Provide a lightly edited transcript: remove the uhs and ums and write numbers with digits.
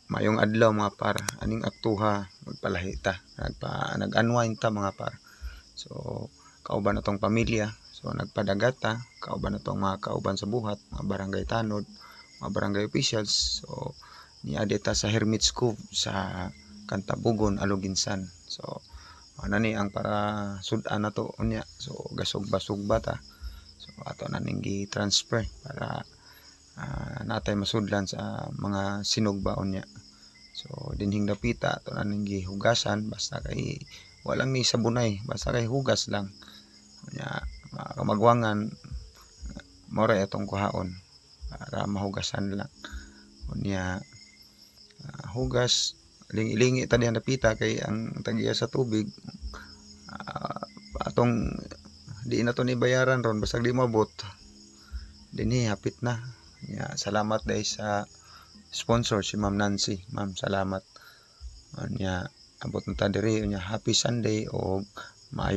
Mayong adlaw mga par, aning aktuha magpalahi ta, nag-unwind ta mga par. So kauban na tong pamilya, so nagpadagat ta, kauban na tong mga kauban sa buhat, mga barangay tanod, mga barangay officials. So niadto ta sa Hermits Cove sa Cantabugon, Aluginsan. So ano ni ang para sudan na to unya. So gasog-basog ta. So ato na ning gi-transfer para natay masudlan sa mga sinugbaon niya. So dinhing dapita ato na ning gihugasan basta kay walang ni sabunay, basta kay hugas lang. Nya kamagwangan more atong kuhaon para mahugasan lang. Unya hugas lingi-lingi ta dihan dapita kay ang tagiya sa tubig atong di na to ni bayaran ron basta di mabot dinhi hapit na. Ya, salamat dahil sa sponsor si Ma'am Nancy. Ma'am, salamat. Nya abot na ta diri, nya happy Sunday o maayo